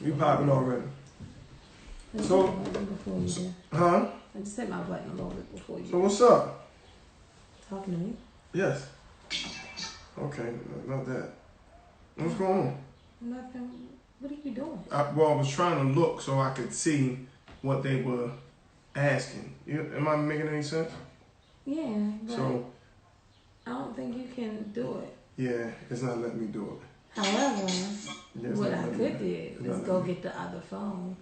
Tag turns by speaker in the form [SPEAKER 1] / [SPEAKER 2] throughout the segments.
[SPEAKER 1] You popping already. So, huh?
[SPEAKER 2] I just hit my button a little bit before you.
[SPEAKER 1] So what's up?
[SPEAKER 2] Talking to me?
[SPEAKER 1] Yes. Okay, not that. What's going on?
[SPEAKER 2] Nothing. What are you doing?
[SPEAKER 1] I was trying to look so I could see what they were asking. Am I making any sense?
[SPEAKER 2] Yeah, but
[SPEAKER 1] so,
[SPEAKER 2] I don't think you can do it.
[SPEAKER 1] Yeah, it's not letting me do it.
[SPEAKER 2] However, what I could do is go get the other phone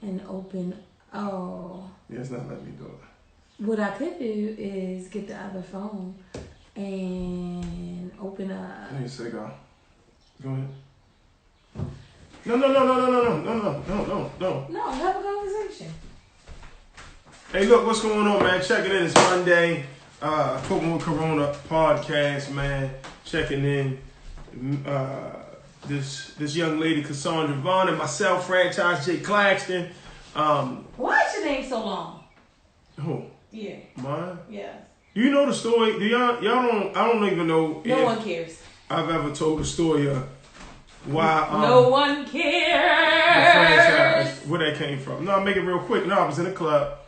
[SPEAKER 2] and open. Oh.
[SPEAKER 1] Yeah, it's not letting me do it.
[SPEAKER 2] What I could do is get the other phone and open up.
[SPEAKER 1] Give me a cigar. Go ahead. No.
[SPEAKER 2] No, have a conversation.
[SPEAKER 1] Hey, look, what's going on, man? Checking in. It's Monday. Cooking with Corona podcast, man. Checking in. This young lady, Cassandra Vaughn, and myself, franchise Jay Claxton.
[SPEAKER 2] Why is your name so long?
[SPEAKER 1] Who?
[SPEAKER 2] Yeah.
[SPEAKER 1] Mine?
[SPEAKER 2] Yes.
[SPEAKER 1] You know the story? Do y'all don't? I don't even know.
[SPEAKER 2] No one cares.
[SPEAKER 1] I've ever told the story of why.
[SPEAKER 2] No one cares.
[SPEAKER 1] The franchise, where that came from. No, I'll make it real quick. No, I was in a club.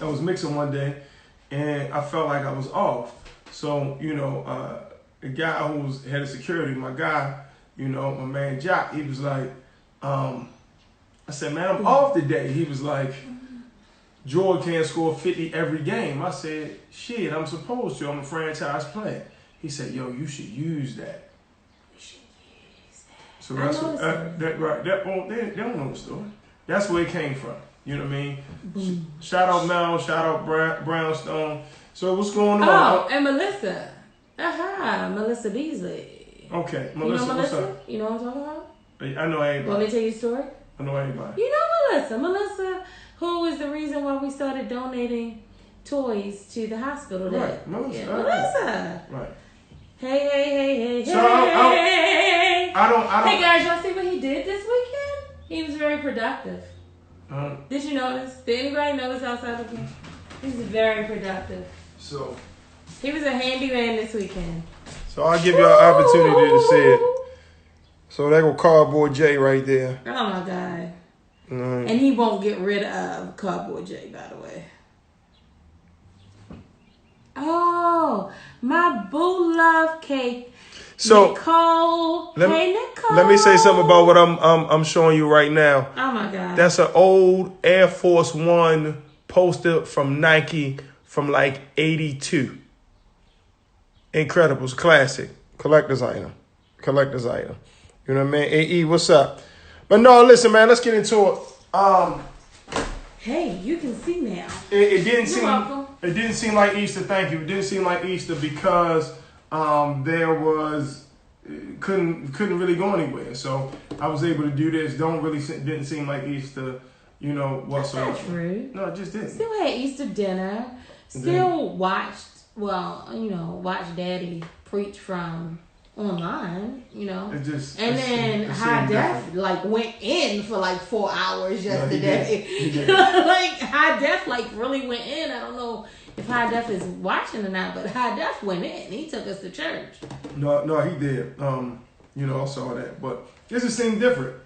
[SPEAKER 1] I was mixing one day, and I felt like I was off. So, the guy who was head of security, my guy, my man Jock, he was like, I said, man, I'm off today. He was like, Jordan can't score 50 every game. I said, shit, I'm supposed to. I'm a franchise player. He said, yo, you should use that.
[SPEAKER 2] You should use that.
[SPEAKER 1] So that's what, they don't know the story. That's where it came from. You know what I mean? Boom. Shout out Mel, shout out Brownstone. So what's going on?
[SPEAKER 2] Oh, and Melissa. Melissa Beasley.
[SPEAKER 1] Okay, Melissa, what's up?
[SPEAKER 2] You know what I'm talking about?
[SPEAKER 1] I know everybody.
[SPEAKER 2] Want me to tell you a story?
[SPEAKER 1] I know everybody.
[SPEAKER 2] You know Melissa. Melissa, who is the reason why we started donating toys to the hospital.
[SPEAKER 1] Right, Melissa.
[SPEAKER 2] Yeah, Melissa.
[SPEAKER 1] Right.
[SPEAKER 2] Hey.
[SPEAKER 1] So I don't.
[SPEAKER 2] Hey guys, y'all see what he did this weekend? He was very productive. Did you notice? Did anybody notice outside of him? He's very productive.
[SPEAKER 1] So
[SPEAKER 2] he was a handyman this weekend.
[SPEAKER 1] So I'll give you an opportunity to see it. So there go Cardboard J right there.
[SPEAKER 2] Oh my God. And he won't get rid of Cardboard J, by the way. Oh, my boo love cake.
[SPEAKER 1] So
[SPEAKER 2] Nicole. Hey Nicole.
[SPEAKER 1] Let me say something about what I'm showing you right now.
[SPEAKER 2] Oh my God.
[SPEAKER 1] That's an old Air Force One poster from Nike from like 82. Incredibles, classic, collector's item. You know what I mean? AE, what's up? But no, listen, man, let's get into it.
[SPEAKER 2] Hey, you can see now.
[SPEAKER 1] It didn't
[SPEAKER 2] You're welcome.
[SPEAKER 1] It didn't seem like Easter. Thank you. It didn't seem like Easter because there was couldn't really go anywhere. So I was able to do this. Didn't seem like Easter. Whatsoever.
[SPEAKER 2] That's not true.
[SPEAKER 1] No, it just didn't.
[SPEAKER 2] Still had Easter dinner. Still watched Daddy preach from online,
[SPEAKER 1] It just,
[SPEAKER 2] and then High Def went in for 4 hours yesterday. He did. High Def really went in. I don't know if High Def is watching or not, but High Def went in. He took us to church.
[SPEAKER 1] No, he did. I saw that, but it just seemed different.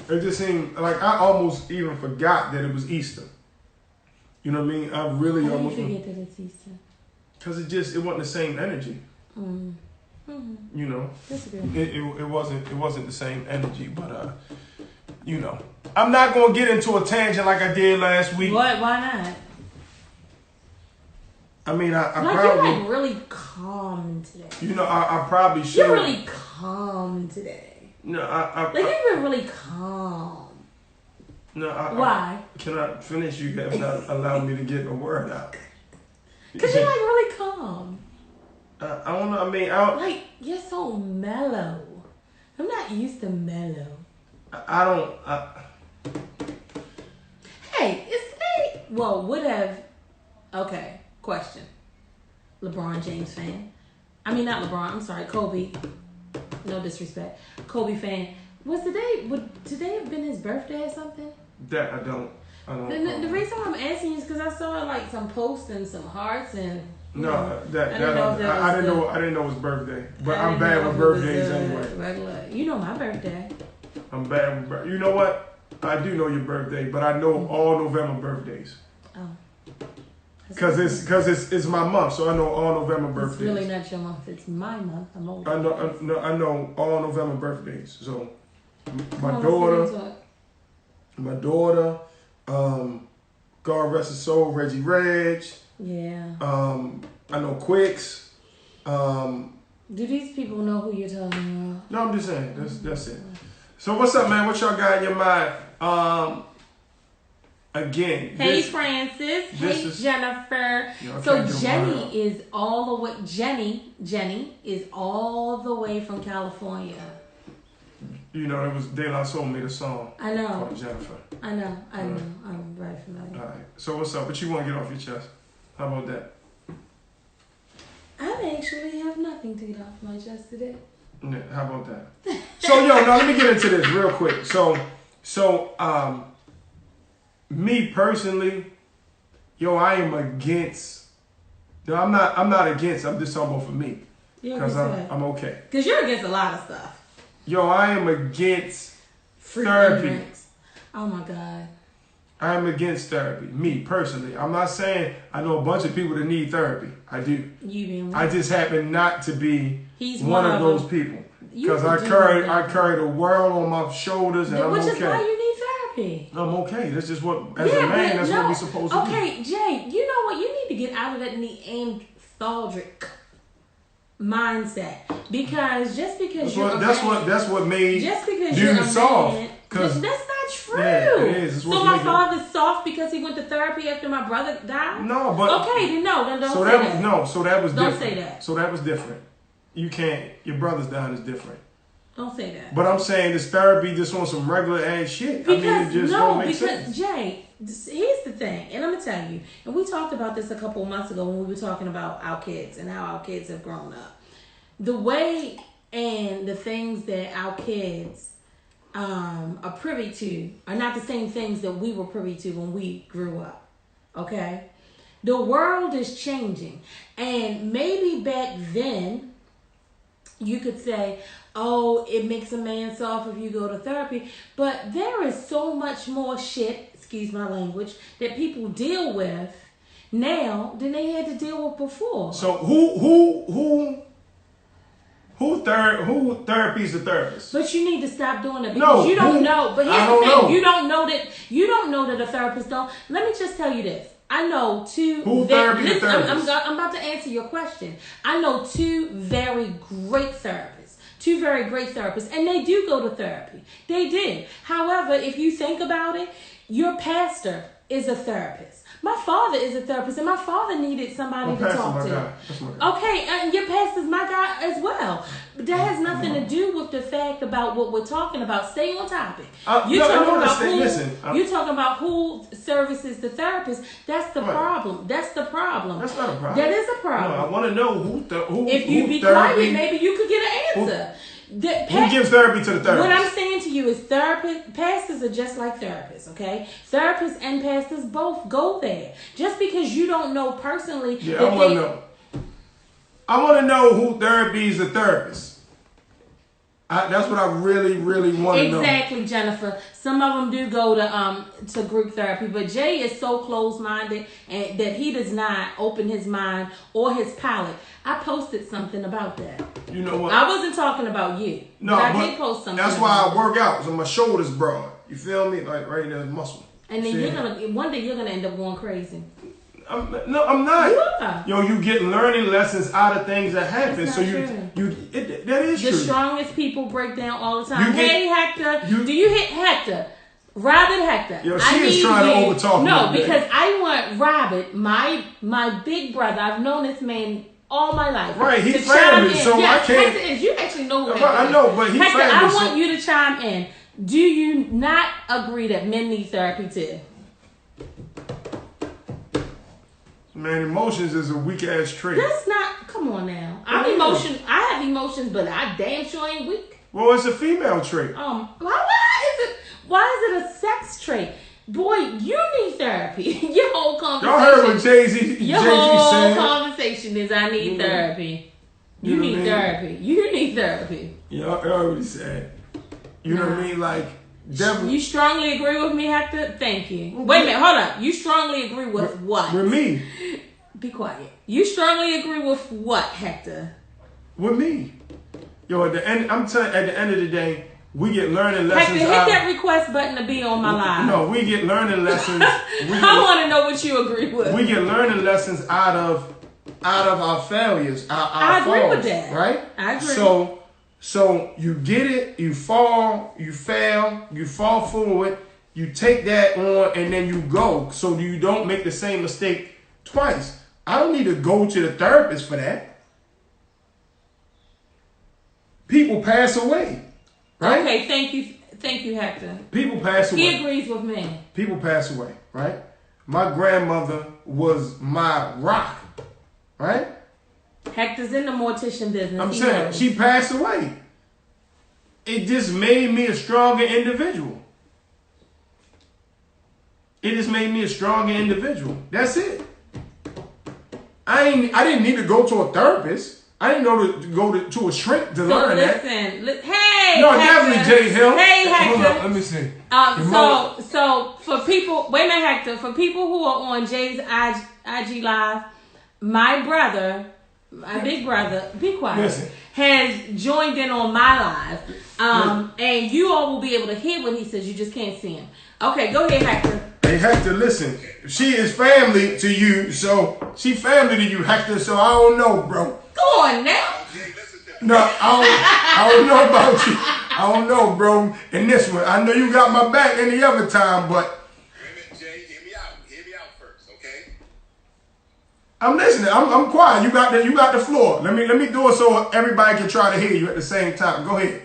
[SPEAKER 1] It just seemed like I almost even forgot that it was Easter. You know what I mean? I really almost
[SPEAKER 2] forget that it's Easter.
[SPEAKER 1] Because it wasn't the same energy.
[SPEAKER 2] Mm-hmm. Disagree.
[SPEAKER 1] It wasn't the same energy, but I'm not gonna get into a tangent like I did last week.
[SPEAKER 2] What? Why not?
[SPEAKER 1] I mean, I
[SPEAKER 2] probably you're really calm today.
[SPEAKER 1] I probably should.
[SPEAKER 2] You're really calm today.
[SPEAKER 1] No,
[SPEAKER 2] you've been really calm.
[SPEAKER 1] No,
[SPEAKER 2] why?
[SPEAKER 1] Can I finish? You have not allowed me to get a word out.
[SPEAKER 2] Because you're really calm.
[SPEAKER 1] I don't know. I mean,
[SPEAKER 2] you're so mellow. I'm not used to mellow.
[SPEAKER 1] I don't.
[SPEAKER 2] Hey, is today? Well, would have. Okay, question. LeBron James fan. I mean, not LeBron. I'm sorry, Kobe. No disrespect. Kobe fan. Would today have been his birthday or something?
[SPEAKER 1] That I don't.
[SPEAKER 2] The reason why I'm asking you is because I saw some posts and some hearts and.
[SPEAKER 1] I didn't know his birthday, but I'm bad with birthdays anyway.
[SPEAKER 2] Regular. You know my birthday.
[SPEAKER 1] I'm bad with You know what? I do know your birthday, but I know all November birthdays.
[SPEAKER 2] Oh.
[SPEAKER 1] Because it's my month, so I know all November birthdays.
[SPEAKER 2] It's really not your month. It's my month. I'm old.
[SPEAKER 1] I know all November birthdays. So my daughter, God rest his soul, Reggie Reg.
[SPEAKER 2] Yeah.
[SPEAKER 1] I know Quicks.
[SPEAKER 2] Do these people know who you're talking about?
[SPEAKER 1] No, I'm just saying. That's it. So what's up, man? What y'all got in your mind? Again.
[SPEAKER 2] Hey, Francis. Hey, Jennifer. So Jenny is all the way. Jenny is all the way from California.
[SPEAKER 1] You know, it was De La Soul made a song.
[SPEAKER 2] I know.
[SPEAKER 1] Called Jennifer.
[SPEAKER 2] I know. I'm very familiar.
[SPEAKER 1] All right. So what's up? What you want to get off your chest? How about that?
[SPEAKER 2] I actually have nothing to get off my chest today.
[SPEAKER 1] Yeah, how about that? So now let me get into this real quick. So me personally, I am against. No, I'm not against. I'm just talking about for me because I'm okay.
[SPEAKER 2] Because you're against a lot of stuff.
[SPEAKER 1] I am against therapy.
[SPEAKER 2] Immigrants. Oh my God.
[SPEAKER 1] I'm against therapy. Me personally, I'm not saying I know a bunch of people that need therapy. I do.
[SPEAKER 2] You being one?
[SPEAKER 1] I just happen not to be one of those people because I carry the world on my shoulders and I'm okay.
[SPEAKER 2] Which is why you need therapy.
[SPEAKER 1] I'm okay. That's just what, as a man, that's what we're supposed to do.
[SPEAKER 2] Okay, Jay, you know what? You need to get out of that neanderthalic mindset because just because
[SPEAKER 1] that's what made
[SPEAKER 2] dudes
[SPEAKER 1] soft.
[SPEAKER 2] That's not true.
[SPEAKER 1] Yeah, it is.
[SPEAKER 2] So my father's soft because he went to therapy after my brother died?
[SPEAKER 1] No, but
[SPEAKER 2] okay, then don't say that.
[SPEAKER 1] No, so that was different.
[SPEAKER 2] Don't say that.
[SPEAKER 1] So that was different. You can't. Your brother's dying is different.
[SPEAKER 2] Don't say that.
[SPEAKER 1] But I'm saying this therapy just on some regular ass shit. It just don't make sense.
[SPEAKER 2] Jay, here's the thing, and I'm gonna tell you, and we talked about this a couple of months ago when we were talking about our kids and how our kids have grown up. The way and the things that our kids are privy to are not the same things that we were privy to when we grew up. Okay? The world is changing. And maybe back then you could say, oh, it makes a man soft if you go to therapy. But there is so much more shit, excuse my language, that people deal with now than they had to deal with before.
[SPEAKER 1] So who therapy is the therapist?
[SPEAKER 2] But you need to stop doing it because you don't know. But here's the thing: you don't know that a therapist don't. Let me just tell you this: I know two. I'm about to answer your question. I know two very great therapists, and they do go to therapy. They do. However, if you think about it, your pastor is a therapist. My father is a therapist, and my father needed somebody to talk to. Okay, and your pastor's my guy as well. But that has nothing to do with the fact about what we're talking about. Stay on topic. You're talking about who services the therapist. That's the problem. That's the problem.
[SPEAKER 1] That's not a problem.
[SPEAKER 2] That is a problem.
[SPEAKER 1] No, I want to know who.
[SPEAKER 2] If you be quiet, maybe you could get an answer.
[SPEAKER 1] Who gives therapy to the therapist?
[SPEAKER 2] What I'm saying to you is pastors are just like therapists, okay? Therapists and pastors both go there. Just because you don't know personally.
[SPEAKER 1] Yeah, I want to know. I want to know who therapy is the therapist. That's what I really, really want to know.
[SPEAKER 2] Exactly, Jennifer. Some of them do go to group therapy, but Jay is so closed-minded and that he does not open his mind or his palate. I posted something about that.
[SPEAKER 1] You know what?
[SPEAKER 2] I wasn't talking about you.
[SPEAKER 1] No,
[SPEAKER 2] but I did post something.
[SPEAKER 1] That's why I work out. So my shoulders broad. You feel me? Like right there, muscle.
[SPEAKER 2] And then one day you're gonna end up going crazy.
[SPEAKER 1] I'm not.
[SPEAKER 2] You are.
[SPEAKER 1] You get learning lessons out of things that happen. So that is true.
[SPEAKER 2] The strongest people break down all the time. Hey Hector, do you hit Hector? Robin Hector.
[SPEAKER 1] She is trying to overtalk me.
[SPEAKER 2] No, because I want Robin, my big brother. I've known this man all my life.
[SPEAKER 1] Right, he's family, so I can't.
[SPEAKER 2] Hector is. You actually know who
[SPEAKER 1] I know, but he's
[SPEAKER 2] Hector,
[SPEAKER 1] family.
[SPEAKER 2] I want you to chime in. Do you not agree that men need therapy too?
[SPEAKER 1] Man, emotions is a weak ass trait.
[SPEAKER 2] That's not. Come on now. I have emotions, but I damn sure ain't weak.
[SPEAKER 1] Well, it's a female trait.
[SPEAKER 2] Why is it a sex trait? Boy, you need therapy. Your whole conversation.
[SPEAKER 1] Y'all heard what Jay-Z said?
[SPEAKER 2] Conversation is I need therapy. You need therapy. You need therapy.
[SPEAKER 1] Y'all heard what he said. You know what I mean? Like, definitely.
[SPEAKER 2] You strongly agree with me, Hector? Thank you. Wait a minute, hold up. You strongly agree with what?
[SPEAKER 1] With me.
[SPEAKER 2] Be quiet. You strongly agree with what, Hector?
[SPEAKER 1] With me. Yo, at the end, I'm telling you, at the end of the day, we get learning lessons.
[SPEAKER 2] Hector, hit that request button to be on my live.
[SPEAKER 1] No, we get learning lessons.
[SPEAKER 2] I want to know what you agree with.
[SPEAKER 1] We get learning lessons out of our failures.
[SPEAKER 2] I agree
[SPEAKER 1] falls,
[SPEAKER 2] with that.
[SPEAKER 1] Right?
[SPEAKER 2] I agree.
[SPEAKER 1] So you get it, you fall, you fail, you fall forward, you take that on, and then you go. So you don't make the same mistake twice. I don't need to go to the therapist for that. People pass away, right?
[SPEAKER 2] Okay, thank you, Hector.
[SPEAKER 1] People pass away.
[SPEAKER 2] He agrees with me.
[SPEAKER 1] People pass away, right? My grandmother was my rock, right?
[SPEAKER 2] Hector's in the mortician business.
[SPEAKER 1] I'm saying she passed away. It just made me a stronger individual. It just made me a stronger individual. That's it. I didn't need to go to a therapist. I didn't know to go to a shrink to learn that.
[SPEAKER 2] Hey,
[SPEAKER 1] no,
[SPEAKER 2] Hector.
[SPEAKER 1] definitely Jay Hill.
[SPEAKER 2] Hey, Hector.
[SPEAKER 1] Hold on, let me see.
[SPEAKER 2] So for people, wait a minute, Hector. For people who are on Jay's IG Live, my brother, my big brother, be quiet,
[SPEAKER 1] Listen.
[SPEAKER 2] has joined in on my live. And you all will be able to hear what he says. You just can't see him. Okay, go ahead, Hector.
[SPEAKER 1] Hey, Hector, listen. She is family to you, so she family to you, Hector. So I don't know, bro.
[SPEAKER 2] Go on now.
[SPEAKER 1] No, I don't know about you. I don't know, bro. In this one, I know you got my back any other time, but.
[SPEAKER 3] Wait a minute, Jay. Hear me out. Hear me out first, okay?
[SPEAKER 1] I'm listening. I'm quiet. You got the floor. Let me do it so everybody can try to hear you at the same time. Go ahead.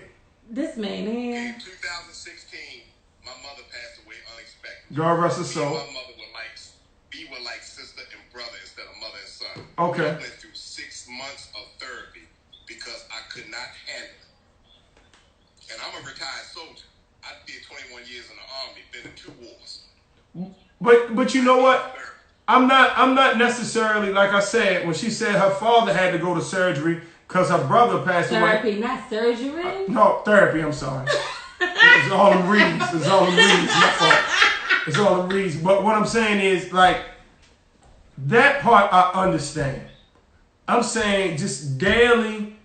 [SPEAKER 2] This man here.
[SPEAKER 3] In 2016, my mother passed away unexpectedly.
[SPEAKER 1] God rest her soul.
[SPEAKER 3] My mother were like sister and brother instead of mother and son.
[SPEAKER 1] Okay.
[SPEAKER 3] I went through 6 months of therapy because I could not handle it. And I'm a retired soldier. I did 21 years in the Army, been in 2 wars.
[SPEAKER 1] But you know what? I'm not necessarily, like I said, when she said her father had to go to surgery because her brother passed away.
[SPEAKER 2] Therapy, not surgery?
[SPEAKER 1] No, therapy, I'm sorry. It's all them reads. It's all them reads. My fault. It's all them reads. But what I'm saying is, like, that part I understand. I'm saying just daily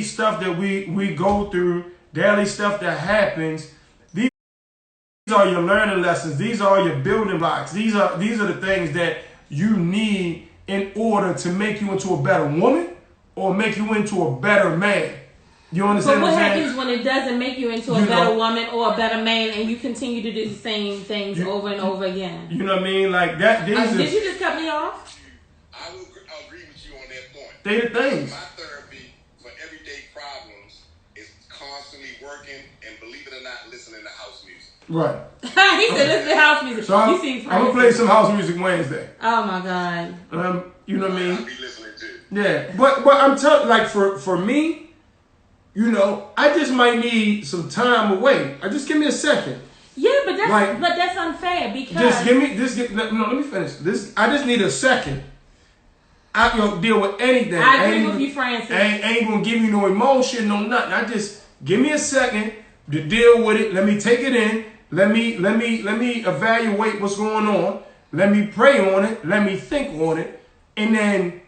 [SPEAKER 1] stuff that we go through, daily stuff that happens. These are your learning lessons. These are your building blocks. These are the things that you need in order to make you into a better woman or make you into a better man. You understand
[SPEAKER 2] But what
[SPEAKER 1] I'm saying?
[SPEAKER 2] happens when it doesn't make you into a better woman or a better man and you continue to do the same things over and over again?
[SPEAKER 1] You know what I mean? Like that.
[SPEAKER 2] Did you just cut me off?
[SPEAKER 3] I will agree with you on that point.
[SPEAKER 1] They the things.
[SPEAKER 3] My therapy for everyday problems is constantly working and, believe it or not, listening to house music.
[SPEAKER 1] Right.
[SPEAKER 2] He said listen to house music.
[SPEAKER 1] So I'm gonna play some house music Wednesday.
[SPEAKER 2] Oh my God.
[SPEAKER 1] You know what I mean?
[SPEAKER 3] I'll be listening to.
[SPEAKER 1] Yeah, but I'm telling, like for me, you know, I just might need some time away. Just give me a second.
[SPEAKER 2] Yeah, but that's unfair because
[SPEAKER 1] let me finish. I just need a second. I don't deal with anything.
[SPEAKER 2] I agree with you, Francis.
[SPEAKER 1] I ain't gonna give you no emotion, no nothing. I just give me a second to deal with it. Let me take it in. Let me evaluate what's going on. Let me pray on it. Let me think on it, and then,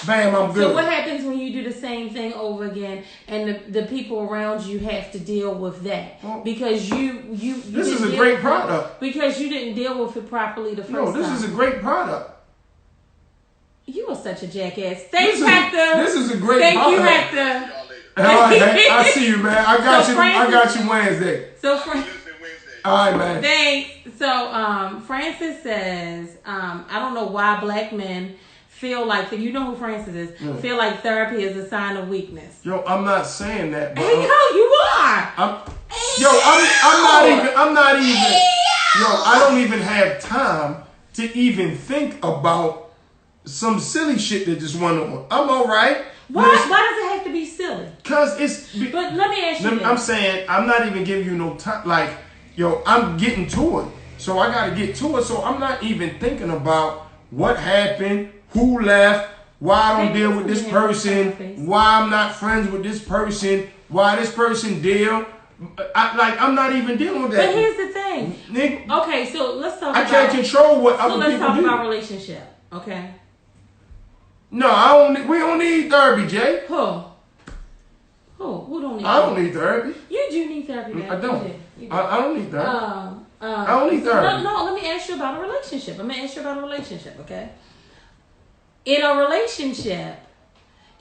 [SPEAKER 1] bam, I'm good.
[SPEAKER 2] So what happens when you do the same thing over again, and the people around you have to deal with that because you
[SPEAKER 1] This is a great product
[SPEAKER 2] because you didn't deal with it properly the first time.
[SPEAKER 1] No, this is a great product.
[SPEAKER 2] You are such a jackass. Thanks, Hector.
[SPEAKER 1] This is a great
[SPEAKER 2] Thank
[SPEAKER 1] product.
[SPEAKER 2] you, Hector.
[SPEAKER 1] All right, I see you, man. I got
[SPEAKER 2] So
[SPEAKER 1] you.
[SPEAKER 2] Francis,
[SPEAKER 1] I got you Wednesday.
[SPEAKER 2] So
[SPEAKER 1] all right, man.
[SPEAKER 2] Thanks. So Francis says, I don't know why black men feel like you know who Francis is.
[SPEAKER 1] Yeah.
[SPEAKER 2] Feel like therapy is a sign of weakness.
[SPEAKER 1] Yo, I'm not saying that. But
[SPEAKER 2] Hey, yo, you are.
[SPEAKER 1] I'm not even. Yo, I don't even have time to even think about some silly shit that just went on. I'm all right.
[SPEAKER 2] Why does it have to be silly?
[SPEAKER 1] Because it's.
[SPEAKER 2] But let me ask you this.
[SPEAKER 1] I'm saying I'm not even giving you no time. Like, yo, I'm getting to it, so I got to get to it. So I'm not even thinking about what happened, who left, why I don't deal with this person, why I'm not friends with this person, why this person deal. I'm not even dealing with that.
[SPEAKER 2] But here's the thing.
[SPEAKER 1] Nigga,
[SPEAKER 2] okay, so let's talk.
[SPEAKER 1] I can't control what other people do.
[SPEAKER 2] So let's talk about relationship. Okay.
[SPEAKER 1] No, we don't need therapy, Jay.
[SPEAKER 2] Who don't need?
[SPEAKER 1] I don't need therapy.
[SPEAKER 2] You do need therapy. Man.
[SPEAKER 1] I don't.
[SPEAKER 2] You do.
[SPEAKER 1] I don't need therapy. I don't need therapy.
[SPEAKER 2] No, let me ask you about a relationship. Okay? In a relationship,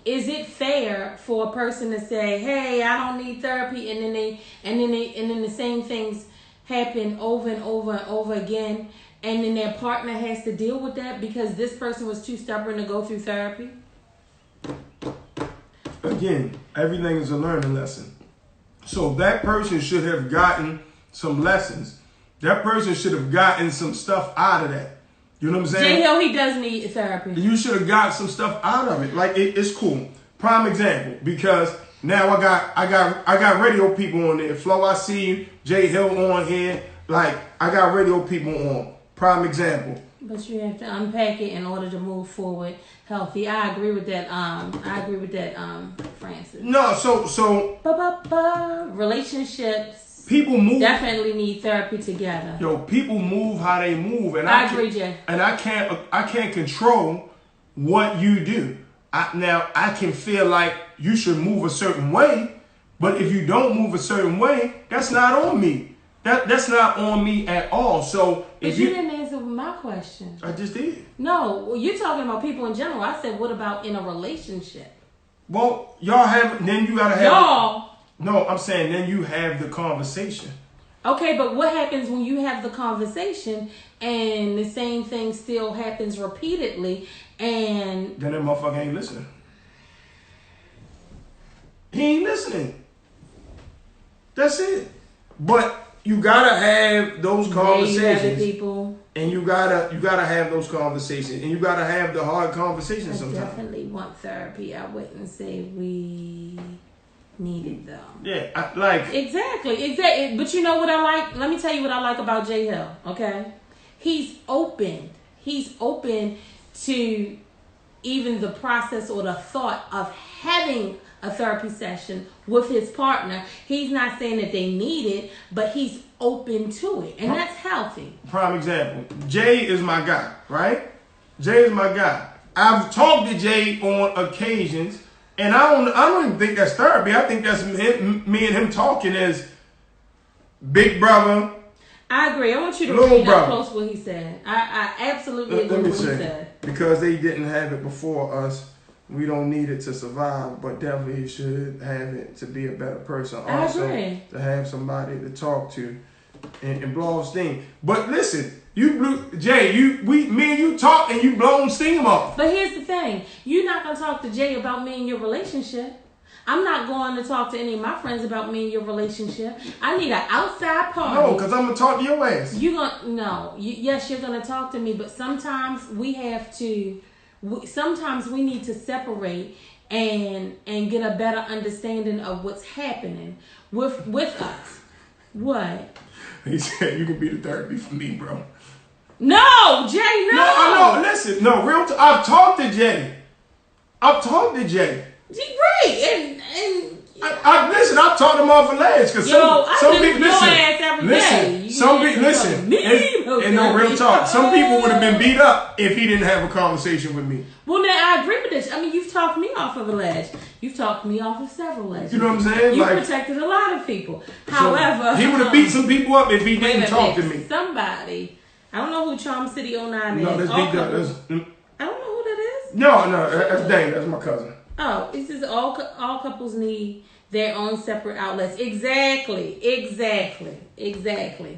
[SPEAKER 2] is it fair for a person to say, "Hey, I don't need therapy," and then the same things happen over and over and over again, and then their partner has to deal with that because this person was too stubborn to go through therapy?
[SPEAKER 1] Again, everything is a learning lesson. So that person should have gotten some lessons. That person should have gotten some stuff out of that. You know what I'm saying?
[SPEAKER 2] Jay Hill, he does need therapy.
[SPEAKER 1] You should have got some stuff out of it. Like it's cool. Prime example, because now I got radio people on there. Flo, I see you. Jay Hill on here. Like I got radio people on. Prime example.
[SPEAKER 2] But you have to unpack it in order to move forward healthy. I agree with that. Francis.
[SPEAKER 1] No, so
[SPEAKER 2] relationships.
[SPEAKER 1] People move.
[SPEAKER 2] Definitely need therapy together.
[SPEAKER 1] Yo, people move how they move, and
[SPEAKER 2] I agree, Jay.
[SPEAKER 1] And I can't control what you do. I can feel like you should move a certain way, but if you don't move a certain way, that's not on me. That's not on me at all. So
[SPEAKER 2] but you didn't answer my question.
[SPEAKER 1] I just did.
[SPEAKER 2] No, you're talking about people in general. I said, what about in a relationship?
[SPEAKER 1] Well, y'all have. Then you gotta have.
[SPEAKER 2] Y'all.
[SPEAKER 1] No, I'm saying then you have the conversation.
[SPEAKER 2] Okay, but what happens when you have the conversation and the same thing still happens repeatedly and...
[SPEAKER 1] Then that motherfucker ain't listening. He ain't listening. That's it. But you gotta have those conversations.
[SPEAKER 2] People.
[SPEAKER 1] And you gotta have those conversations. And you gotta have the hard conversations
[SPEAKER 2] I
[SPEAKER 1] sometimes.
[SPEAKER 2] definitely want therapy. I wouldn't say we... need it though.
[SPEAKER 1] Yeah,
[SPEAKER 2] exactly. But you know what I like? Let me tell you what I like about Jay Hill. Okay, he's open. He's open to even the process or the thought of having a therapy session with his partner. He's not saying that they need it, but he's open to it, and that's healthy.
[SPEAKER 1] Prime example: Jay is my guy, right? Jay is my guy. I've talked to Jay on occasions. And I don't even think that's therapy. I think that's me and him talking as big brother.
[SPEAKER 2] I agree. I want you to read up close what he said. I absolutely agree with what he said.
[SPEAKER 1] Because they didn't have it before us, we don't need it to survive, but definitely should have it to be a better person.
[SPEAKER 2] I agree.
[SPEAKER 1] To have somebody to talk to and blow off steam. But listen, Jay, me and you talk and you blown steam off.
[SPEAKER 2] But here's the thing. You're not going to talk to Jay about me and your relationship. I'm not going to talk to any of my friends about me and your relationship. I need an outside party.
[SPEAKER 1] No, because I'm going to talk to your ass.
[SPEAKER 2] Yes, you're going to talk to me, but sometimes sometimes we need to separate and get a better understanding of what's happening with us. What?
[SPEAKER 1] He said you can be the therapy for me, bro.
[SPEAKER 2] No, Jay, no.
[SPEAKER 1] No, I know. Listen, no, I've talked to Jay.
[SPEAKER 2] Right, and
[SPEAKER 1] listen, I've talked him off a ledge because some people and no real talk. Some people would have been beat up if he didn't have a conversation with me.
[SPEAKER 2] Well, now I agree with this. I mean, you've talked me off of a ledge. You've talked me off of several ledges.
[SPEAKER 1] You know what I'm saying?
[SPEAKER 2] You protected a lot of people. However,
[SPEAKER 1] he would have beat some people up if he didn't talk to me.
[SPEAKER 2] Somebody, I don't know who Charm City 09 is.
[SPEAKER 1] No, that's Big Dog.
[SPEAKER 2] I don't know who that is.
[SPEAKER 1] No, that's Dane. That's my cousin.
[SPEAKER 2] Oh, it says all couples need their own separate outlets. Exactly.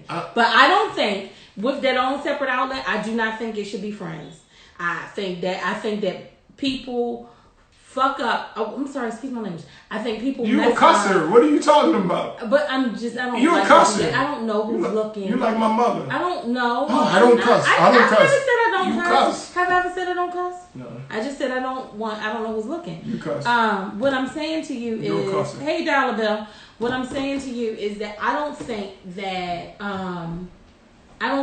[SPEAKER 2] But I don't think with their own separate outlet, I do not think it should be friends. I think that people fuck up. Oh, I'm sorry, excuse my language. I think people.
[SPEAKER 1] You a cusser? What are you talking about?
[SPEAKER 2] But I don't.
[SPEAKER 1] You a cusser?
[SPEAKER 2] I don't know who's looking.
[SPEAKER 1] You like my mother?
[SPEAKER 2] I don't know.
[SPEAKER 1] Oh, I don't cuss. I don't cuss.
[SPEAKER 2] I never said I don't
[SPEAKER 1] you
[SPEAKER 2] cuss. Have I ever said I don't cuss?
[SPEAKER 1] No.
[SPEAKER 2] I just said I don't know who's looking.
[SPEAKER 1] You cuss.
[SPEAKER 2] What I'm saying to you is, hey, Dollar Bill. What I'm saying to you is that I don't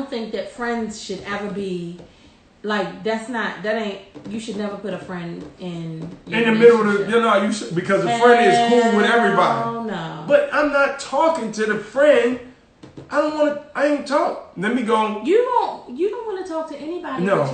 [SPEAKER 2] think that friends should ever be Like that ain't. You should never put a friend in
[SPEAKER 1] the middle of the. You should, because a friend is cool with everybody.
[SPEAKER 2] Oh no.
[SPEAKER 1] But I'm not talking to the friend. I don't want to. I ain't talk. Let me go.
[SPEAKER 2] You don't want to talk to anybody.
[SPEAKER 1] No.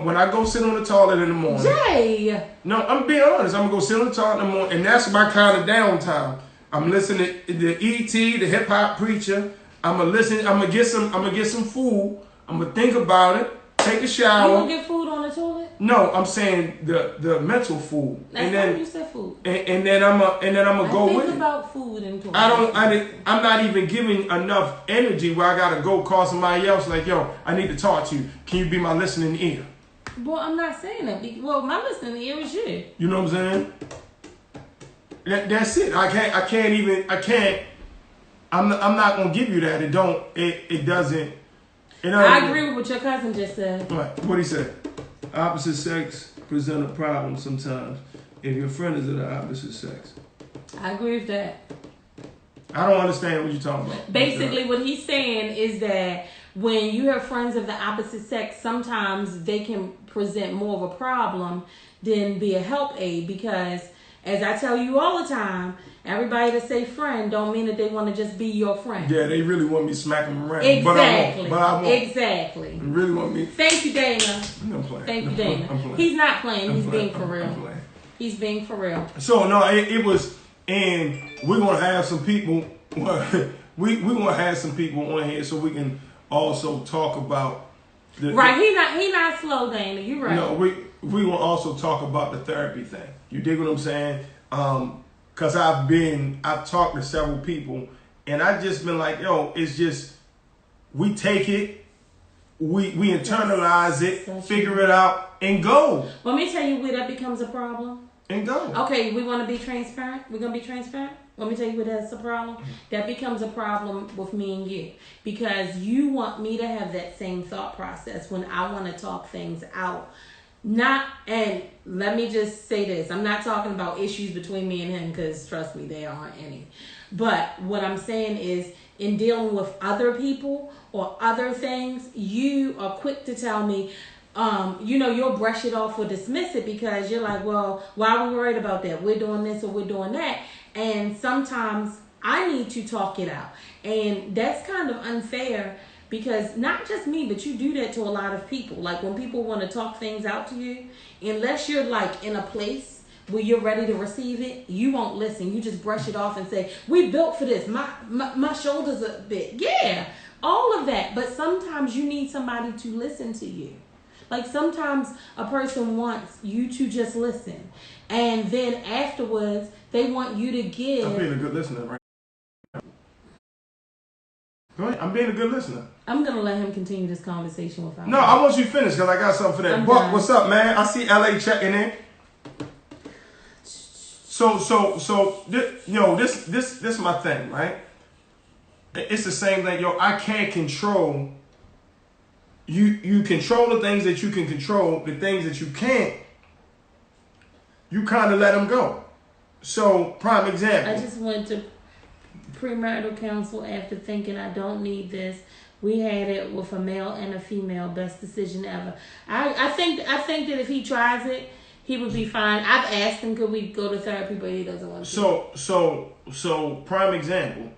[SPEAKER 1] When I go sit on the toilet in the morning.
[SPEAKER 2] Jay.
[SPEAKER 1] No, I'm being honest. I'm gonna go sit on the toilet in the morning, and that's my kind of downtime. I'm listening to the E.T., the hip hop preacher. I'm gonna listen. I'm gonna get some food. I'm gonna think about it. Take a shower.
[SPEAKER 2] You gonna get food on the toilet?
[SPEAKER 1] No, I'm saying the mental food.
[SPEAKER 2] That's
[SPEAKER 1] and then
[SPEAKER 2] how you said food.
[SPEAKER 1] And then I'm gonna go with it.
[SPEAKER 2] Think about food and toilet.
[SPEAKER 1] I'm not even giving enough energy where I gotta go call somebody else like, yo, I need to talk to you. Can you be my listening ear?
[SPEAKER 2] Well, I'm not saying that. Well, my listening ear is you.
[SPEAKER 1] You know what I'm saying? That's it. I can't. I'm not gonna give you that. It doesn't.
[SPEAKER 2] I agree with what your cousin just said.
[SPEAKER 1] What he said? Opposite sex present a problem sometimes if your friend is of the opposite sex.
[SPEAKER 2] I agree with that.
[SPEAKER 1] I don't understand what you're talking about.
[SPEAKER 2] Basically, what he's saying is that when you have friends of the opposite sex, sometimes they can present more of a problem than be a help aid because, as I tell you all the time, everybody that say friend don't mean that they want to just be your friend.
[SPEAKER 1] Yeah, they really want me to smack them around.
[SPEAKER 2] Exactly.
[SPEAKER 1] But I won't.
[SPEAKER 2] Exactly.
[SPEAKER 1] They really want me.
[SPEAKER 2] Thank you, Dana.
[SPEAKER 1] I'm playing.
[SPEAKER 2] Thank you, Dana.
[SPEAKER 1] I'm playing.
[SPEAKER 2] He's not playing. He's
[SPEAKER 1] playing.
[SPEAKER 2] being for real.
[SPEAKER 1] I'm playing.
[SPEAKER 2] He's being for real.
[SPEAKER 1] So, no, it was, and we're going to have some people, we're going to have some people on here so we can also talk about
[SPEAKER 2] Right, he not slow, Dana. You're right.
[SPEAKER 1] No, we will also talk about the therapy thing. You dig what I'm saying? Cause I've talked to several people, and I just been like, yo, it's just we take it, we internalize it, figure it out, and go.
[SPEAKER 2] Let me tell you where that becomes a problem.
[SPEAKER 1] And go.
[SPEAKER 2] Okay, we want to be transparent. We're gonna be transparent. Let me tell you where that's a problem. That becomes a problem with me and you because you want me to have that same thought process when I want to talk things out. And let me just say this. I'm not talking about issues between me and him because trust me, there aren't any. But what I'm saying is in dealing with other people or other things, you are quick to tell me, you'll brush it off or dismiss it because you're like, well, why are we worried about that? We're doing this or we're doing that. And sometimes I need to talk it out. And that's kind of unfair because not just me, but you do that to a lot of people. Like when people want to talk things out to you, unless you're like in a place where you're ready to receive it, you won't listen. You just brush it off and say, we built for this. My shoulders are big. Yeah, all of that. But sometimes you need somebody to listen to you. Like sometimes a person wants you to just listen. And then afterwards, they want you to give.
[SPEAKER 1] I'm being a good listener, right? Go ahead. I'm being a good listener.
[SPEAKER 2] I'm going to let him continue this conversation without.
[SPEAKER 1] No, I want you to finish because I got something for that. Buck, what's up, man? I see LA checking in. So, this is my thing, right? It's the same thing, yo. I can't control. You control the things that you can control. The things that you can't, you kind of let them go. So, prime example.
[SPEAKER 2] I just went to premarital counsel after thinking I don't need this. We had it with a male and a female. Best decision ever. I think that if he tries it, he would be fine. I've asked him could we go to therapy, but he doesn't want to. So prime example.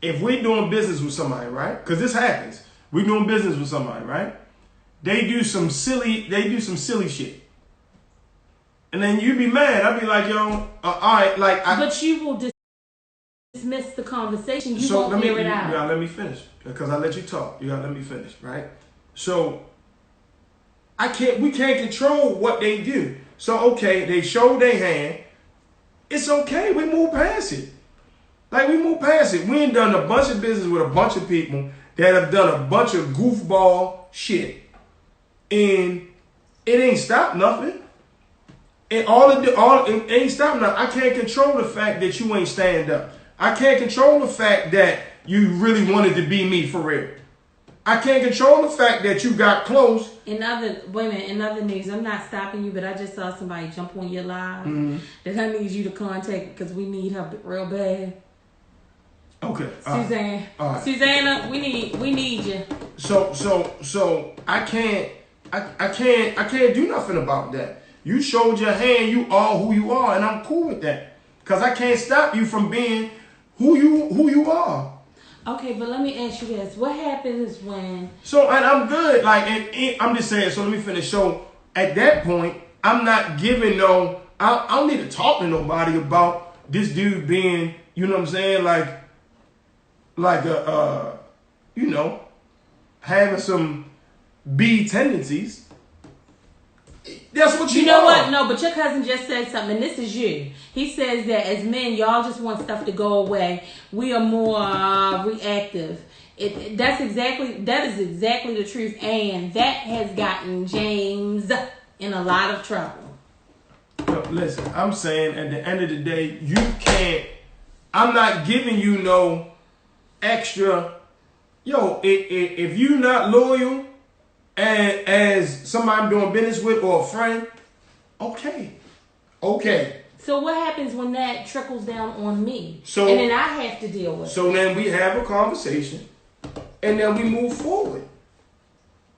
[SPEAKER 2] If we're doing business with somebody, right? Because this happens. We're doing business with somebody, right? They do some silly shit. And then you be mad. I'd be like, yo, all right, but you will dismiss the conversation. You won't hear it out.
[SPEAKER 1] You gotta let me finish. Because I let you talk. You gotta let me finish, right? So we can't control what they do. So okay, they show their hand. It's okay. We move past it. We move past it. We ain't done a bunch of business with a bunch of people that have done a bunch of goofball shit. And it ain't stopped nothing. And it ain't stopped nothing. I can't control the fact that you ain't stand up. I can't control the fact that you really wanted to be me for real. I can't control the fact that you got close.
[SPEAKER 2] In other news, I'm not stopping you, but I just saw somebody jump on your live that I need you to contact because we need her real bad.
[SPEAKER 1] Okay.
[SPEAKER 2] Suzanne. Right. Susanna, we need you.
[SPEAKER 1] So I can't I can't do nothing about that. You showed your hand, you are who you are, and I'm cool with that. Cause I can't stop you from being who you are.
[SPEAKER 2] Okay, but let me ask you this. What happens when...
[SPEAKER 1] So, and I'm good. Like, I'm just saying, so let me finish. So, at that point, I'm not giving I don't need to talk to nobody about this dude being, you know what I'm saying, having some B tendencies. That's what you
[SPEAKER 2] know
[SPEAKER 1] are.
[SPEAKER 2] What? No, but your cousin just said something, and this is you. He says that as men, y'all just want stuff to go away. We are more reactive. That is exactly the truth, and that has gotten James in a lot of trouble.
[SPEAKER 1] Yo, listen, I'm saying at the end of the day, you can't. I'm not giving you no extra. Yo, if you not loyal, and as somebody I'm doing business with or a friend, okay.
[SPEAKER 2] So what happens when that trickles down on me? And then I have to deal with it.
[SPEAKER 1] So then we have a conversation, and then we move forward.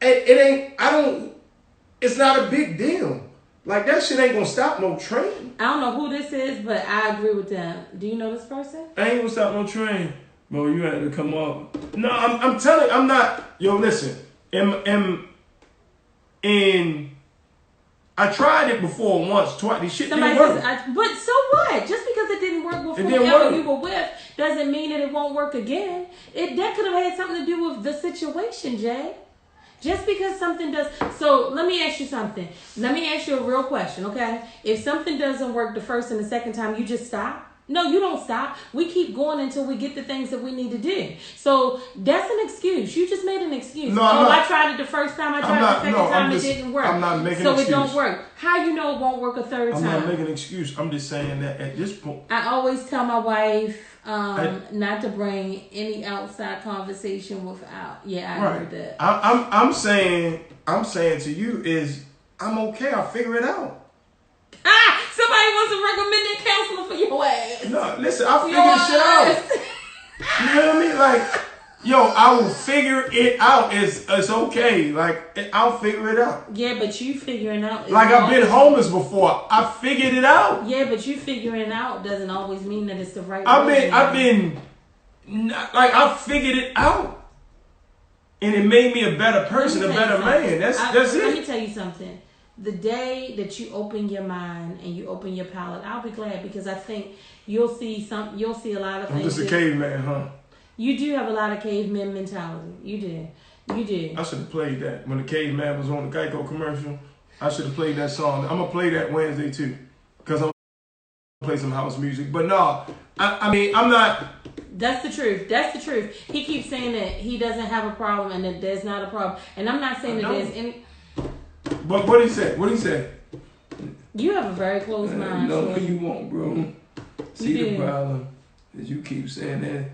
[SPEAKER 1] It's not a big deal. Like, that shit ain't gonna stop no train.
[SPEAKER 2] I don't know who this is, but I agree with them. Do you know this person?
[SPEAKER 1] I ain't gonna stop no train. Bro, you had to come up. No, I'm telling you, I'm not. Yo, listen. I tried it before once, twice. This shit didn't work.
[SPEAKER 2] But so what? Just because it didn't work before you were with doesn't mean that it won't work again. That could have had something to do with the situation, Jay. Just because something does. So let me ask you something. Let me ask you a real question, okay? If something doesn't work the first and the second time, you just stop? No, you don't stop. We keep going until we get the things that we need to do. So that's an excuse. You just made an excuse.
[SPEAKER 1] No, I
[SPEAKER 2] tried it the first time. I tried it the second time. It didn't work.
[SPEAKER 1] I'm not making
[SPEAKER 2] so
[SPEAKER 1] an excuse.
[SPEAKER 2] So it don't work. How you know it won't work a third time?
[SPEAKER 1] I'm not making an excuse. I'm just saying that at this point.
[SPEAKER 2] I always tell my wife not to bring any outside conversation without. Yeah, I heard that.
[SPEAKER 1] I'm saying to you is I'm okay. I'll figure it out.
[SPEAKER 2] Somebody wants to recommend a counselor for your ass.
[SPEAKER 1] No, listen, I'll figure this shit out. You know what I mean? Like, yo, I will figure it out. It's okay. Like, I'll figure it out.
[SPEAKER 2] Yeah, but you figuring out.
[SPEAKER 1] Like, I've been homeless before. I figured it out.
[SPEAKER 2] Yeah, but you figuring out doesn't always mean that it's the right
[SPEAKER 1] I figured it out. And it made me a better person, a better man. That's it.
[SPEAKER 2] Let me tell you something. The day that you open your mind and you open your palate, I'll be glad, because I think you'll see a lot of things.
[SPEAKER 1] I'm just a caveman, huh?
[SPEAKER 2] You do have a lot of caveman mentality. You did.
[SPEAKER 1] I should have played that when the caveman was on the Geico commercial. I should have played that song. I'm gonna play that Wednesday too, because I'm gonna play some house music. But no, I mean, I'm not.
[SPEAKER 2] That's the truth. He keeps saying that he doesn't have a problem and that there's not a problem, and I'm not saying that there's any.
[SPEAKER 1] But what he said?
[SPEAKER 2] You have a very closed mind.
[SPEAKER 1] No, you won't, bro. See, the problem is you keep saying that.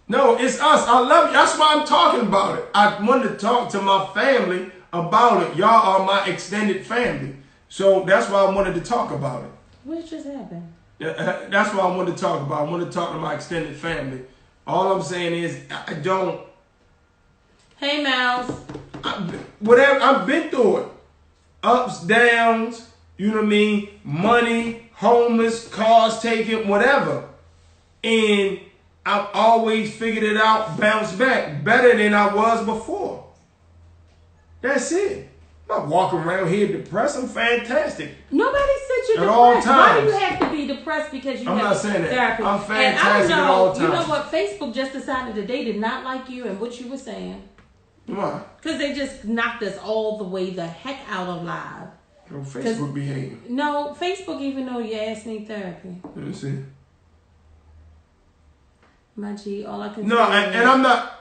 [SPEAKER 1] No, it's us. I love you. That's why I'm talking about it. I wanted to talk to my family about it. Y'all are my extended family. So that's why I wanted to talk about it.
[SPEAKER 2] What just happened?
[SPEAKER 1] That's what I wanted to talk about. I want to talk to my extended family. All I'm saying is I don't.
[SPEAKER 2] Hey, Mouse.
[SPEAKER 1] Whatever. I've been through it. Ups, downs, you know what I mean? Money, homeless, cars taken, whatever. And I've always figured it out, bounced back better than I was before. That's it. I'm not walking around here depressed. I'm fantastic.
[SPEAKER 2] Nobody said you're depressed.
[SPEAKER 1] All times.
[SPEAKER 2] Why do you have to be depressed because you
[SPEAKER 1] I'm
[SPEAKER 2] have
[SPEAKER 1] not saying that.
[SPEAKER 2] therapy?
[SPEAKER 1] I'm fantastic at all times.
[SPEAKER 2] You know what? Facebook just decided that they did not like you and what you were saying.
[SPEAKER 1] Why?
[SPEAKER 2] Because they just knocked us all the way the heck out of live.
[SPEAKER 1] No, Facebook behavior.
[SPEAKER 2] No, Facebook even though your ass need therapy.
[SPEAKER 1] Let me see.
[SPEAKER 2] My G, all I can
[SPEAKER 1] say and I'm not.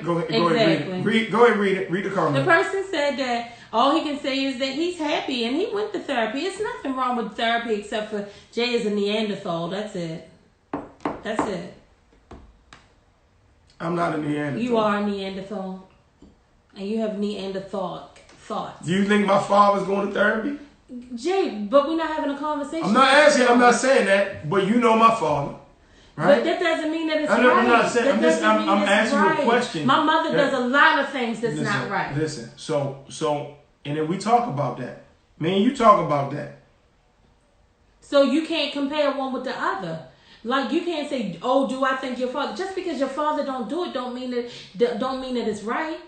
[SPEAKER 1] Go ahead
[SPEAKER 2] exactly.
[SPEAKER 1] read it. Go ahead and read it. Read the comment.
[SPEAKER 2] The person said that all he can say is that he's happy and he went to therapy. It's nothing wrong with therapy except for Jay is a Neanderthal. That's it.
[SPEAKER 1] I'm not a Neanderthal.
[SPEAKER 2] You are a Neanderthal. And you have Neanderthal thoughts.
[SPEAKER 1] Do you think my father's going to therapy?
[SPEAKER 2] Jay, but we're not having a conversation.
[SPEAKER 1] I'm not asking. I'm not saying that. But you know my father. Right?
[SPEAKER 2] But that doesn't mean that it's
[SPEAKER 1] right.
[SPEAKER 2] I'm
[SPEAKER 1] not saying. I'm asking you a question.
[SPEAKER 2] My mother does a lot of things that's not right.
[SPEAKER 1] Listen. So and then we talk about that. Me and you talk about that.
[SPEAKER 2] So you can't compare one with the other. Like you can't say, "Oh, do I think your father?" Just because your father don't do it, don't mean that it's right.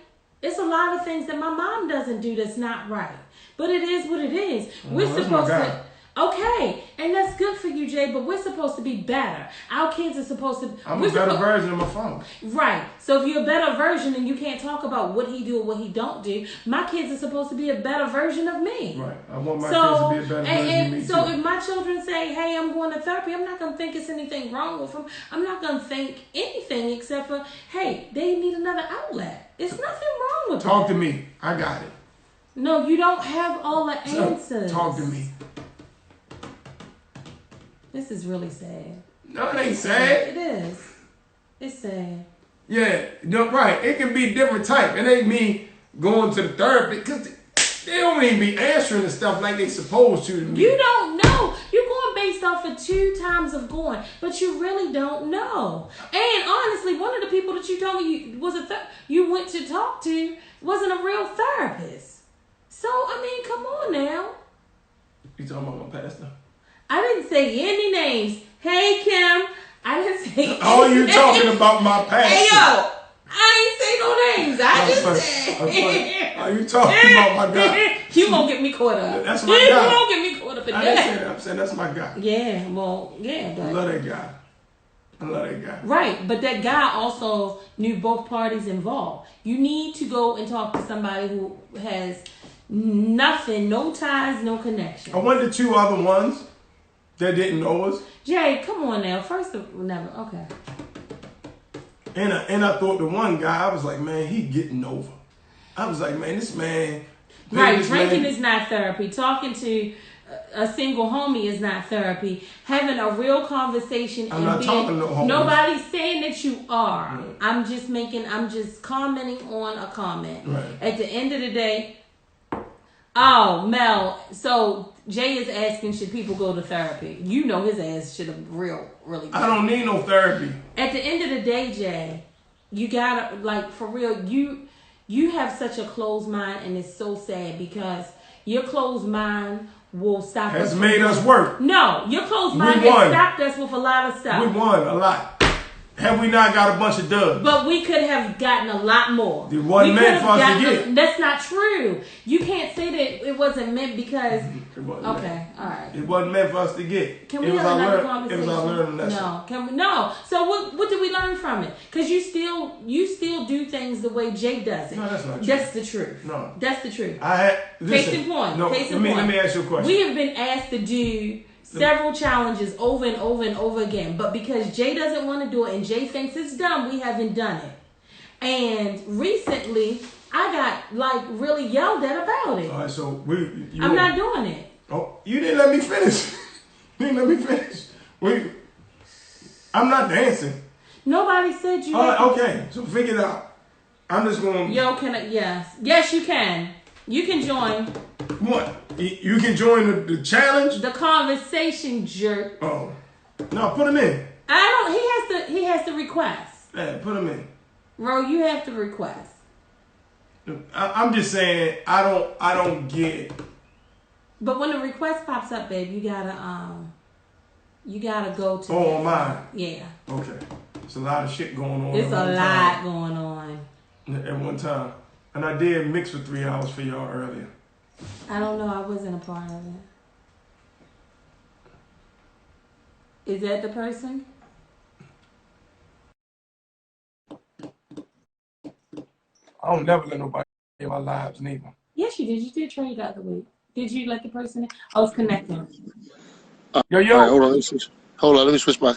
[SPEAKER 2] It's a lot of things that my mom doesn't do that's not right. But it is what it is. We're supposed to. Okay, and that's good for you, Jay, but we're supposed to be better. Our kids are supposed to...
[SPEAKER 1] I'm a better version of my father.
[SPEAKER 2] Right. So if you're a better version and you can't talk about what he do or what he don't do, my kids are supposed to be a better version of me.
[SPEAKER 1] Right. I want my kids to be a better version of me,
[SPEAKER 2] so
[SPEAKER 1] too.
[SPEAKER 2] if my children say, hey, I'm going to therapy, I'm not going to think it's anything wrong with them. I'm not going to think anything except for, hey, they need another outlet. It's nothing wrong with
[SPEAKER 1] Talk to me. I got it.
[SPEAKER 2] No, you don't have all the answers.
[SPEAKER 1] Talk to me.
[SPEAKER 2] This is really sad.
[SPEAKER 1] No, it ain't sad.
[SPEAKER 2] It is. It's sad.
[SPEAKER 1] Yeah, no, right. It can be different type. It ain't me going to the therapy because they don't even be answering the stuff like they supposed to me.
[SPEAKER 2] You don't know. You're going based off of 2 times of going, but you really don't know. And honestly, one of the people that you told me you went to talk to wasn't a real therapist. So, I mean, come on now.
[SPEAKER 1] You talking about my pastor?
[SPEAKER 2] I didn't say any names. Hey, Kim. I didn't say
[SPEAKER 1] Oh, you talking about my pastor.
[SPEAKER 2] Hey, yo. I ain't say no names. I just said.
[SPEAKER 1] Are you talking about my guy?
[SPEAKER 2] You gonna get me caught up.
[SPEAKER 1] That's my guy.
[SPEAKER 2] You gonna get me caught up in
[SPEAKER 1] I
[SPEAKER 2] that.
[SPEAKER 1] didn't say that. I'm saying that's my guy.
[SPEAKER 2] Yeah, well, yeah. But
[SPEAKER 1] I love that guy. I love that guy.
[SPEAKER 2] Right, but that guy also knew both parties involved. You need to go and talk to somebody who has nothing, no ties, no connection.
[SPEAKER 1] I went to 2 other ones that didn't know us.
[SPEAKER 2] Jay, come on now. First of never. Okay.
[SPEAKER 1] And I thought the one guy, I was like, man, he getting over. I was like, man, this man.
[SPEAKER 2] Right, drinking is not therapy. Talking to a single homie is not therapy. Having a real conversation.
[SPEAKER 1] I'm not talking to homies.
[SPEAKER 2] Nobody's saying that you are.
[SPEAKER 1] Right.
[SPEAKER 2] I'm just commenting on a comment.
[SPEAKER 1] Right.
[SPEAKER 2] At the end of the day. Oh, Mel. So Jay is asking, should people go to therapy? You know his ass should have really.
[SPEAKER 1] I don't need no therapy.
[SPEAKER 2] At the end of the day, Jay, you gotta, like, for real, you have such a closed mind, and it's so sad because your closed mind will stop us.
[SPEAKER 1] Has made us work.
[SPEAKER 2] No, your closed mind has stopped us with a lot of stuff.
[SPEAKER 1] We won a lot. Have we not got a bunch of dubs?
[SPEAKER 2] But we could have gotten a lot more.
[SPEAKER 1] It wasn't meant for us to get.
[SPEAKER 2] That's not true. You can't say that it wasn't meant because...
[SPEAKER 1] It wasn't
[SPEAKER 2] okay,
[SPEAKER 1] meant.
[SPEAKER 2] all right.
[SPEAKER 1] It wasn't meant for us to get.
[SPEAKER 2] Can we have another conversation?
[SPEAKER 1] It was our learning lesson.
[SPEAKER 2] No, can we? No. So what did we learn from it? Because you still do things the way Jay does it.
[SPEAKER 1] No, that's not true.
[SPEAKER 2] That's the truth.
[SPEAKER 1] No.
[SPEAKER 2] That's the truth.
[SPEAKER 1] Case
[SPEAKER 2] in point.
[SPEAKER 1] No,
[SPEAKER 2] Case in
[SPEAKER 1] let
[SPEAKER 2] point.
[SPEAKER 1] me ask you a question.
[SPEAKER 2] We have been asked to do several challenges over and over and over again. But because Jay doesn't want to do it and Jay thinks it's dumb, we haven't done it. And recently, I got like really yelled at about it.
[SPEAKER 1] All right, so
[SPEAKER 2] I'm not doing it.
[SPEAKER 1] Oh, you didn't let me finish. You didn't let me finish. I'm not dancing.
[SPEAKER 2] Nobody said you.
[SPEAKER 1] All right, okay, so figure it out. I'm just going.
[SPEAKER 2] Yo, can I? Yes, you can. You can join.
[SPEAKER 1] What? You can join the challenge?
[SPEAKER 2] The conversation, jerk.
[SPEAKER 1] Oh. No, put him in.
[SPEAKER 2] He has to request.
[SPEAKER 1] Yeah, put him in.
[SPEAKER 2] Ro, you have to request.
[SPEAKER 1] I'm just saying I don't get it.
[SPEAKER 2] But when the request pops up, babe, you gotta go to.
[SPEAKER 1] Oh, on mine.
[SPEAKER 2] Yeah.
[SPEAKER 1] Okay. It's a lot of shit going on.
[SPEAKER 2] It's a lot going on.
[SPEAKER 1] At one time. And I did mix for 3 hours for y'all earlier.
[SPEAKER 2] I don't know. I wasn't a part of it. Is that the person?
[SPEAKER 1] I don't never let nobody in my lives neither.
[SPEAKER 2] Yes, you did. You did trade the other week. Did you let the person in? I was connecting.
[SPEAKER 1] Yo.
[SPEAKER 4] All right, hold on. Let me switch my.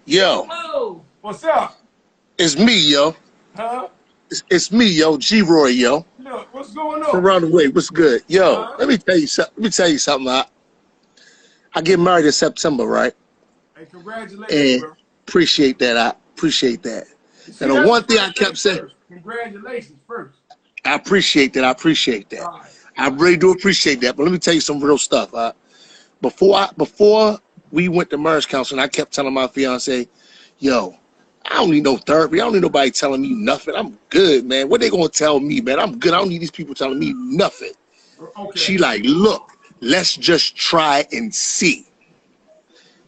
[SPEAKER 4] Yo.
[SPEAKER 2] Whoa.
[SPEAKER 1] What's up?
[SPEAKER 4] It's me, yo.
[SPEAKER 1] Huh?
[SPEAKER 4] It's me, yo. G-Roy, yo.
[SPEAKER 1] Look, what's going on?
[SPEAKER 4] From around the way. What's good? Yo, let me tell you something. I get married in September, right?
[SPEAKER 1] Hey, congratulations,
[SPEAKER 4] And
[SPEAKER 1] bro.
[SPEAKER 4] appreciate that. I appreciate that.
[SPEAKER 1] See,
[SPEAKER 4] And the one thing I kept saying,
[SPEAKER 1] congratulations first.
[SPEAKER 4] I appreciate that.
[SPEAKER 1] Right.
[SPEAKER 4] I really do appreciate that. But let me tell you some real stuff. Before we went to marriage counseling, I kept telling my fiance, yo, I don't need no therapy. I don't need nobody telling me nothing. I'm good, man. What they gonna tell me, man? I'm good. I don't need these people telling me nothing.
[SPEAKER 1] Okay.
[SPEAKER 4] She like, look, let's just try and see.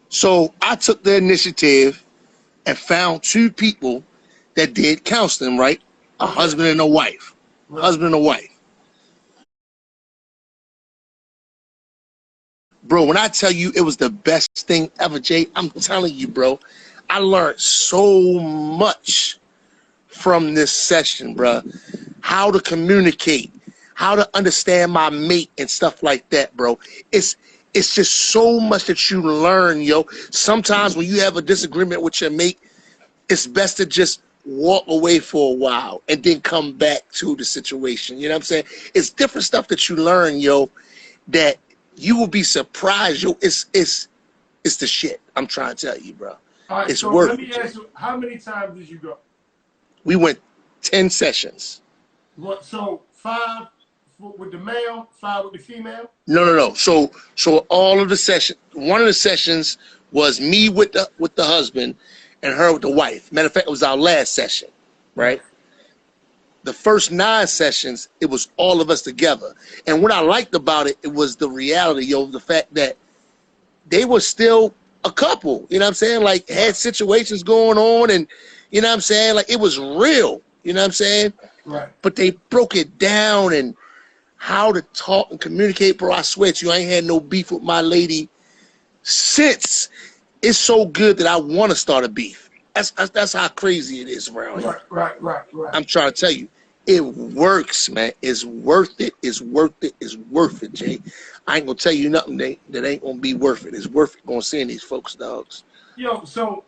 [SPEAKER 4] So I took the initiative and found 2 people that did counseling, right? A husband and a wife. Right. Husband and a wife. Bro, when I tell you it was the best thing ever, Jay, I'm telling you, bro, I learned so much from this session, bro. How to communicate, how to understand my mate and stuff like that, bro. It's just so much that you learn, yo. Sometimes when you have a disagreement with your mate, it's best to just walk away for a while and then come back to the situation. You know what I'm saying? It's different stuff that you learn, yo, that you will be surprised, yo. It's the shit. I'm trying to tell you, bro.
[SPEAKER 1] All right,
[SPEAKER 4] it's
[SPEAKER 1] so
[SPEAKER 4] worth
[SPEAKER 1] let me
[SPEAKER 4] it.
[SPEAKER 1] ask you, how many times did you go?
[SPEAKER 4] We went 10 sessions.
[SPEAKER 1] What? So 5 with the male, 5 with the female?
[SPEAKER 4] No. So all of the sessions. One of the sessions was me with the husband, and her with the wife. Matter of fact, it was our last session, right? The first 9 sessions, it was all of us together. And what I liked about it, it was the reality, yo, the fact that they were still a couple, you know what I'm saying? Like, had situations going on, and, you know what I'm saying? Like, it was real, you know what I'm saying?
[SPEAKER 1] Right.
[SPEAKER 4] But they broke it down and how to talk and communicate, bro. I swear to you, I ain't had no beef with my lady since. It's so good that I want to start a beef. That's how crazy it is around here.
[SPEAKER 1] Right.
[SPEAKER 4] I'm trying to tell you, it works, man. It's worth it. It's worth it. It's worth it, Jay. I ain't gonna tell you nothing that ain't gonna be worth it. It's worth it going seeing these folks, dogs.
[SPEAKER 1] Yo, so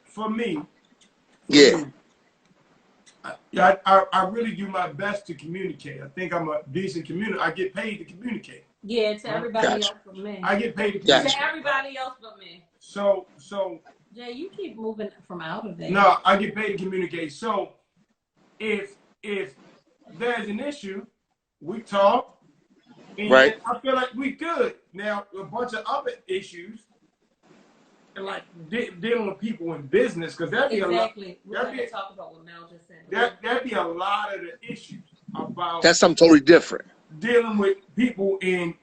[SPEAKER 1] for me, I really do my best to communicate. I think I'm a decent communicator. I get paid to communicate.
[SPEAKER 2] Yeah, to everybody else but me.
[SPEAKER 1] I get paid to communicate.
[SPEAKER 2] To everybody else but me.
[SPEAKER 1] So
[SPEAKER 2] Jay, you keep moving from out of there.
[SPEAKER 1] No, I get paid to communicate. So if there's an issue, we talk, and
[SPEAKER 4] right.
[SPEAKER 1] I feel like we good. Now a bunch of other issues, and like dealing with people in business, because that'd be
[SPEAKER 2] exactly. We're going to talk about what Mel just said.
[SPEAKER 1] That'd be a lot of the issues about.
[SPEAKER 4] That's something totally different.
[SPEAKER 1] Dealing with people in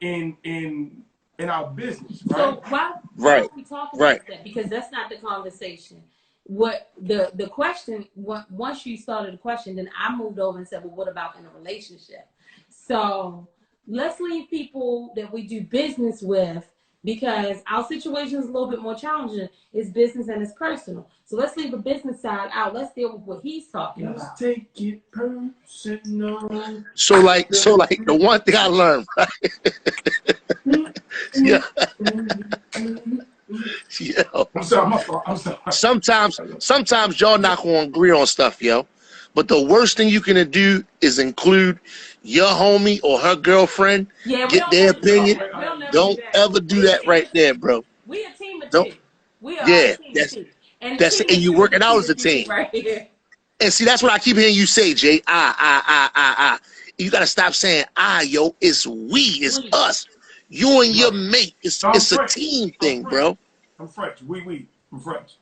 [SPEAKER 1] our business, right?
[SPEAKER 2] So why are we talking about that? Because that's not the conversation. What the question, once you started the question, then I moved over and said, well, what about in a relationship? So let's leave people that we do business with, because our situation is a little bit more challenging. It's business and it's personal. So let's leave the business side out. Let's deal with what he's talking about.
[SPEAKER 1] Let's take it personal.
[SPEAKER 4] So like the one thing I learned, right? Yeah.
[SPEAKER 1] I'm sorry.
[SPEAKER 4] Sometimes y'all not gonna agree on stuff, yo. But the worst thing you can do is include your homie or her girlfriend, get their opinion. Don't ever do that right there, bro.
[SPEAKER 2] We a team of 2. We are a team of 2. And
[SPEAKER 4] you work it out as a team.
[SPEAKER 2] Right here.
[SPEAKER 4] And see, that's what I keep hearing you say, Jay. You gotta stop saying yo. It's we. It's us. You and your mate. It's a team thing, bro.
[SPEAKER 1] I'm French. I'm French.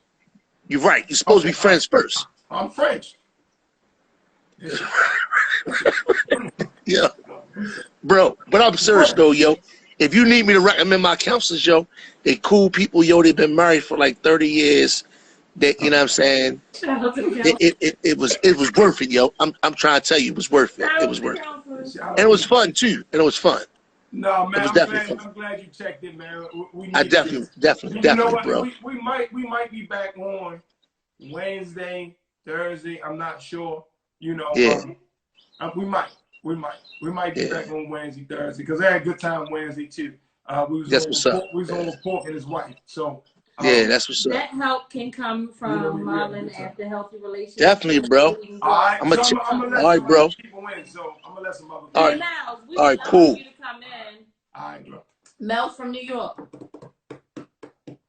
[SPEAKER 4] You're right. You're supposed to be friends first.
[SPEAKER 1] I'm French.
[SPEAKER 4] Yeah, bro. But I'm serious though, yo. If you need me to recommend my counselors, yo, they cool people, yo. They've been married for like 30 years. That, you know what I'm saying? It was worth it, yo. I'm trying to tell you, it was worth it. It was worth it, and it was fun too. And it was fun.
[SPEAKER 1] No, man, I'm glad you checked in, man.
[SPEAKER 4] I definitely,
[SPEAKER 1] you know what,
[SPEAKER 4] bro.
[SPEAKER 1] We might be back on Wednesday, Thursday. I'm not sure. You know, we might be back on Wednesday, Thursday, because I had a good time Wednesday too. We was on with Pork and his wife. So
[SPEAKER 4] that's what's up.
[SPEAKER 2] That help can come from Marlon after healthy relationships.
[SPEAKER 4] Definitely, bro.
[SPEAKER 1] All right,
[SPEAKER 4] I'm gonna all right, bro.
[SPEAKER 1] People in, so I'm gonna let some other
[SPEAKER 2] all right,
[SPEAKER 4] cool.
[SPEAKER 2] You to come in.
[SPEAKER 1] All right, bro.
[SPEAKER 2] Mel's from New York.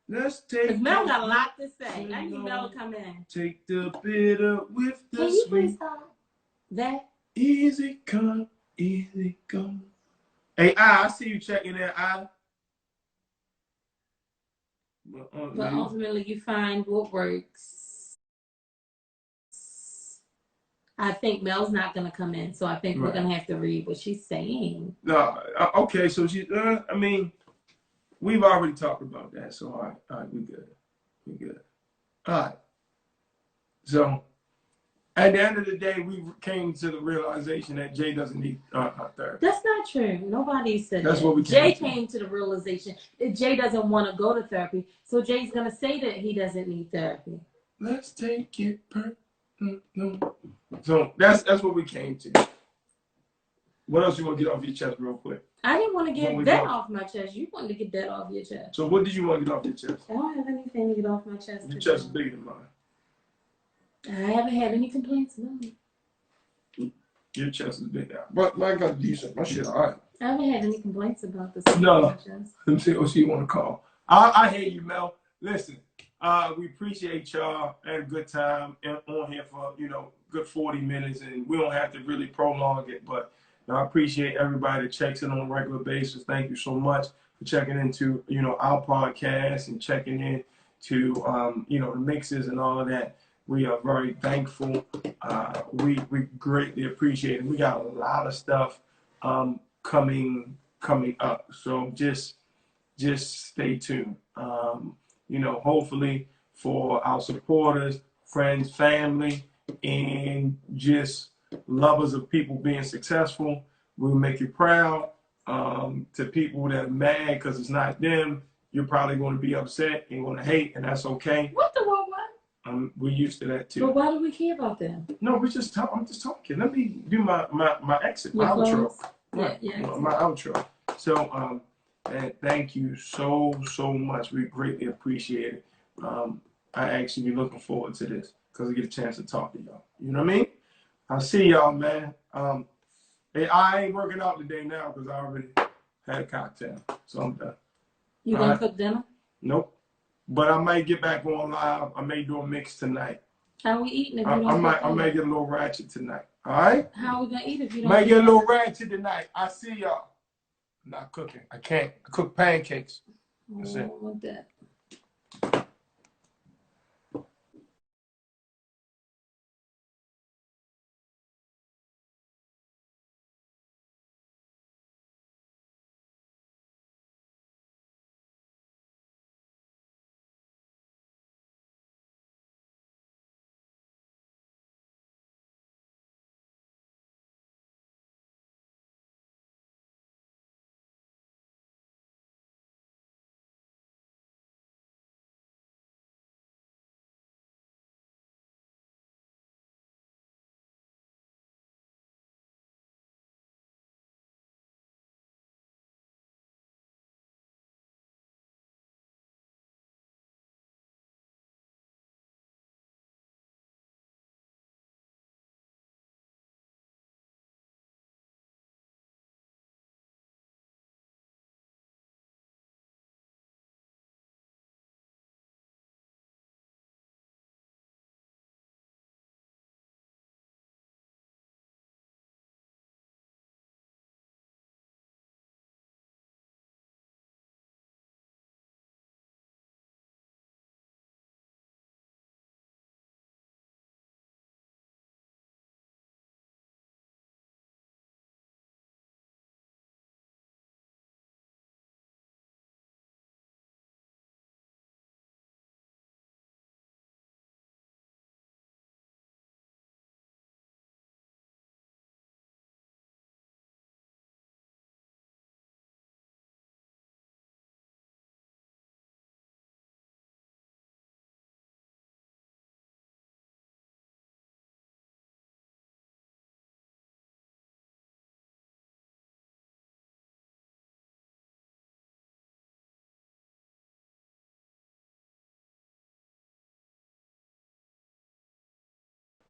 [SPEAKER 1] Let's take.
[SPEAKER 2] Mel got a lot to say. I need Mel to come in.
[SPEAKER 1] Take the bitter with the
[SPEAKER 2] Can you
[SPEAKER 1] sweet.
[SPEAKER 2] please stop that?
[SPEAKER 1] Easy come, easy go. Hey, I see you checking that,
[SPEAKER 2] But ultimately, you find what works. I think Mel's not going to come in, so I think we're going to have to read what she's saying.
[SPEAKER 1] No, okay, so she, I mean, we've already talked about that, so all right, we good. We good. All right. So, at the end of the day, we came to the realization that Jay doesn't need therapy.
[SPEAKER 2] That's not true. Nobody said
[SPEAKER 1] That's
[SPEAKER 2] that.
[SPEAKER 1] What we
[SPEAKER 2] came to the realization that Jay doesn't want to go to therapy, so Jay's going to say that he doesn't need therapy.
[SPEAKER 1] Let's take it So that's what we came to. What else you want to get off your chest real quick?
[SPEAKER 2] I didn't want to get that off my chest. You wanted to get that off your chest.
[SPEAKER 1] So what did you want to get off your chest?
[SPEAKER 2] I don't have anything to get off my chest.
[SPEAKER 1] Your chest is bigger than mine.
[SPEAKER 2] I haven't had any complaints about it.
[SPEAKER 1] Your chest is bigger. But I got decent. My shit all right.
[SPEAKER 2] I haven't had any complaints about this.
[SPEAKER 1] No. Let me see what she want to call. I hear you, Mel. Listen, we appreciate y'all. Had a good time on here for, good 40 minutes. And we don't have to really prolong it. But I appreciate everybody that checks in on a regular basis. Thank you so much for checking into, our podcast and checking in to, the mixes and all of that. We are very thankful. We greatly appreciate it. We got a lot of stuff coming up. So just stay tuned. Hopefully for our supporters, friends, family, and just lovers of people being successful, we'll make you proud. To people that are mad because it's not them, you're probably going to be upset and going to hate, and that's okay.
[SPEAKER 2] What the world?
[SPEAKER 1] We're used to that too.
[SPEAKER 2] But why do we care about them?
[SPEAKER 1] No, I'm just talking. Let me do my exit, my outro. Right. Yeah, my outro. So, and thank you so much. We greatly appreciate it. I actually be looking forward to this because I get a chance to talk to y'all. You know what I mean? I'll see y'all, man. I ain't working out today now because I already had a cocktail, so I'm done.
[SPEAKER 2] You gonna cook dinner?
[SPEAKER 1] Nope. But I might get back on live. I may do a mix tonight.
[SPEAKER 2] How are we eating if you don't
[SPEAKER 1] I might get a little ratchet tonight. All right?
[SPEAKER 2] How are we gonna eat if you don't?
[SPEAKER 1] Might get a little ratchet tonight. I see y'all. I'm not cooking. I can't. I cook pancakes. That's it.
[SPEAKER 2] I want that.